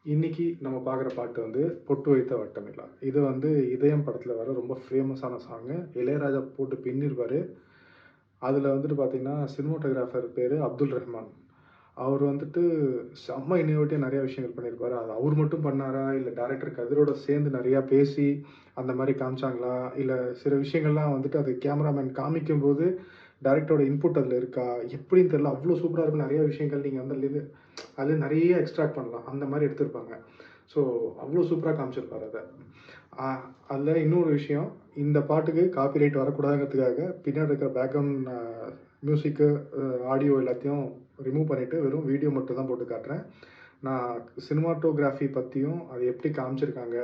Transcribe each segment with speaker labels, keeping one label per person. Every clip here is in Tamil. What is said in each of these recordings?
Speaker 1: இன்னைக்கு நம்ம பார்க்குற பாட்டு வந்து "பொட்டு வைத்த வட்டமில்லா". இது வந்து இதயம் படத்துல வர ரொம்ப ஃபேமஸான சாங்கு. இளையராஜா போட்டு பின்னிருப்பாரு. அதுல வந்துட்டு பார்த்தீங்கன்னா, சினிமாட்டோகிராஃபர் பேரு அப்துல் ரஹ்மான். அவர் வந்துட்டு செம்ம இன்னோவேட்டிவா நெறைய விஷயங்கள் பண்ணியிருப்பாரு. அது அவர் மட்டும் பண்ணாரா? இல்ல டைரக்டர் கதிரோட சேர்ந்து நெறையா பேசி அந்த மாரி காமிச்சாங்களா? இல்ல சில விஷயங்கள்லாம் வந்துட்டு அது கேமராமேன் காமிக்கும்போது, டைரக்டரோட இன்புட் அதுல இருக்கா? எப்படின்னு தெரியல. அவ்ளோ சூப்பரா இருக்கும். நெறைய விஷயங்கள் நீங்க வந்து அதுலேருந்து நெறைய எக்ஸ்ட்ராக்ட் பண்ணலாம். அந்த மாரி எடுத்திருப்பாங்க. ஸோ, அவ்ளோ சூப்பரா காமிச்சிருப்பாரு அத. அ அதுல இன்னொரு விஷயம், இந்த பாட்டுக்கு காப்பிரைட் வரக்கூடாதுங்கிறதுக்காக, பின்னாடி இருக்கிற பேக்கிரவுண்ட் மியூசிக்கு, ஆடியோ எல்லாத்தையும் ரிமூவ் பண்ணிட்டு, வெறும் வீடியோ மட்டும் தான் போட்டு காட்டுறேன். நான் சினிமாட்டோகிராஃபி பத்தியும், அது எப்படி காமிச்சிருக்காங்க,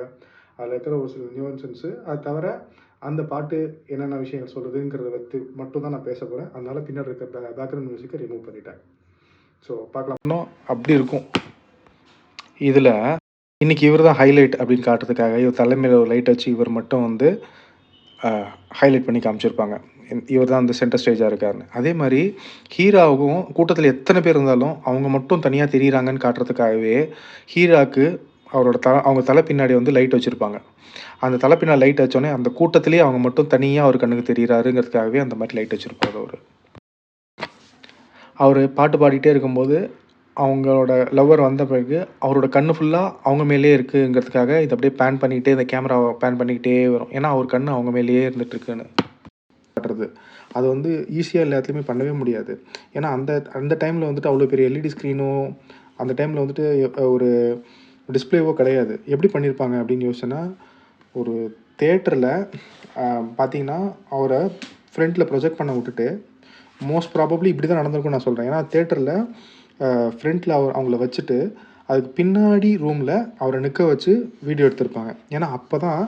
Speaker 1: அதுல இருக்கிற ஒரு சில நியூவன்சன்ஸு, அது தவிர அந்த பாட்டு என்னென்ன விஷயங்கள் சொல்லுதுங்கிறத பத்தி மட்டும் தான் நான் பேசப் போறேன். அதனால பின்னாடி இருக்கிற பேக்கிரவுண்ட் மியூசிக்க ரிமூவ் பண்ணிட்டேன். ஸோ பார்க்கலாம். இன்னும் அப்படி இருக்கும். இதில் இன்னைக்கு இவர் தான் ஹைலைட் அப்படின்னு காட்டுறதுக்காக இவர் தலைமையில் ஒரு லைட் வச்சு இவர் மட்டும் வந்து ஹைலைட் பண்ணி காமிச்சிருப்பாங்க. இவர் தான் வந்து சென்டர் ஸ்டேஜாக இருக்காருன்னு. அதே மாதிரி ஹீராவுக்கும் கூட்டத்தில் எத்தனை பேர் இருந்தாலும் அவங்க மட்டும் தனியாக தெரியுறாங்கன்னு காட்டுறதுக்காகவே ஹீராவுக்கு அவரோட அவங்க தலை பின்னாடி வந்து லைட் வச்சுருப்பாங்க. அந்த தலை பின்னாடி லைட் வச்சோடனே அந்த கூட்டத்திலேயே அவங்க மட்டும் தனியாக அவர் கண்ணுக்கு தெரியுறாருங்கிறதுக்காகவே அந்த மாதிரி லைட் வச்சுருப்பாரு அவர். அவர் பாட்டு பாடிட்டே இருக்கும்போது அவங்களோட லவ்வர் வந்த பிறகு அவரோட கண்ணு ஃபுல்லாக அவங்க மேலேயே இருக்குங்கிறதுக்காக இதை அப்படியே பேன் பண்ணிக்கிட்டே இந்த கேமராவை பேன் பண்ணிக்கிட்டே வரும். ஏன்னா அவர் கண் அவங்க மேலேயே இருந்துகிட்ருக்குன்னு காட்டுறது. அது வந்து ஈஸியாக எல்லாத்துலேயுமே பண்ணவே முடியாது. ஏன்னா அந்த அந்த டைமில் வந்துட்டு அவ்வளோ பெரிய எல்இடி ஸ்க்ரீனோ அந்த டைமில் வந்துட்டு ஒரு டிஸ்பிளேவோ கிடையாது. எப்படி பண்ணியிருப்பாங்க அப்படின்னு யோசிச்சேன்னா, ஒரு தேட்டரில் பார்த்தீங்கன்னா அவரை ஃப்ரண்ட்டில் ப்ரொஜெக்ட் பண்ண விட்டுட்டு மோஸ்ட் ப்ராபப்ளி இப்படி தான் நடந்திருக்கும்னு நான் சொல்கிறேன். ஏன்னா தேட்டரில் ஃப்ரண்ட்டில் அவங்கள வச்சுட்டு அதுக்கு பின்னாடி ரூமில் அவரை நிற்க வச்சு வீடியோ எடுத்திருப்பாங்க. ஏன்னா அப்போ தான்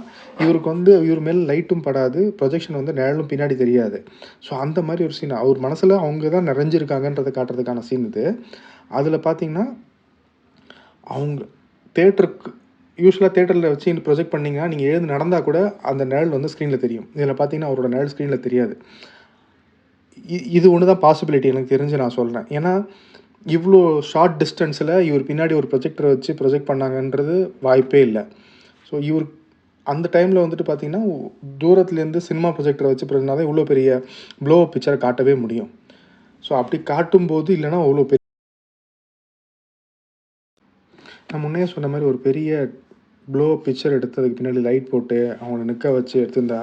Speaker 1: இவருக்கு வந்து இவர் மேலே லைட்டும் படாது, ப்ரொஜெக்ஷன் வந்து நிழலும் பின்னாடி தெரியாது. ஸோ அந்த மாதிரி ஒரு சீன் அவர் மனசில் அவங்க தான் நிறைஞ்சிருக்காங்கன்றதை காட்டுறதுக்கான சீன் இது. அதில் பார்த்தீங்கன்னா அவங்க தேட்டருக்கு யூஸ்வலாக தேட்டரில் வச்சு ப்ரொஜெக்ட் பண்ணிங்கன்னா நீங்கள் எழுந்து நடந்தால் கூட அந்த நிழல் வந்து ஸ்க்ரீனில் தெரியும். இதில் பார்த்தீங்கன்னா அவரோட நிழல் ஸ்க்ரீனில் தெரியாது. இது ஒன்று தான் பாசிபிலிட்டி எனக்கு தெரிஞ்சு நான் சொல்கிறேன். ஏன்னா இவ்வளோ ஷார்ட் டிஸ்டன்ஸில் இவர் பின்னாடி ஒரு ப்ரொஜெக்டரை வச்சு ப்ரொஜெக்ட் பண்ணாங்கன்றது வாய்ப்பே இல்லை. ஸோ இவர் அந்த டைமில் வந்துட்டு பார்த்தீங்கன்னா தூரத்துலேருந்து சினிமா ப்ரொஜெக்டரை வச்சு ப்ரொஜெக்ட்னா தான் இவ்வளோ பெரிய ப்ளோ அப் பிக்சரை காட்டவே முடியும். ஸோ அப்படி காட்டும்போது இல்லைனா அவ்வளோ பெரிய நான் முன்னே சொன்ன மாதிரி ஒரு பெரிய ப்ளோ அப் பிக்சர் எடுத்து அதுக்கு பின்னாடி லைட் போட்டு அவங்கள நிற்க வச்சு எடுத்திருந்தா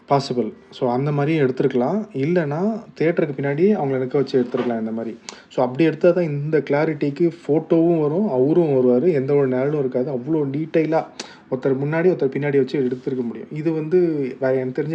Speaker 1: பாசிபிள். ஸோ அந்த மாதிரியும் எடுத்துருக்கலாம். இல்லைனா தியேட்டருக்கு பின்னாடி அவங்கள நிற்க வச்சு எடுத்துருக்கலாம் இந்த மாதிரி. ஸோ அப்படி எடுத்தால் தான் இந்த கிளாரிட்டிக்கு ஃபோட்டோவும் வரும், அவரும் வருவார், எந்த ஒரு நிழலும் இருக்காது. அவ்வளோ டீட்டெயிலாக ஒருத்தர் முன்னாடி ஒருத்தர் பின்னாடி வச்சு எடுத்துருக்க முடியும். இது வந்து வேறு எனக்கு தெரிஞ்சு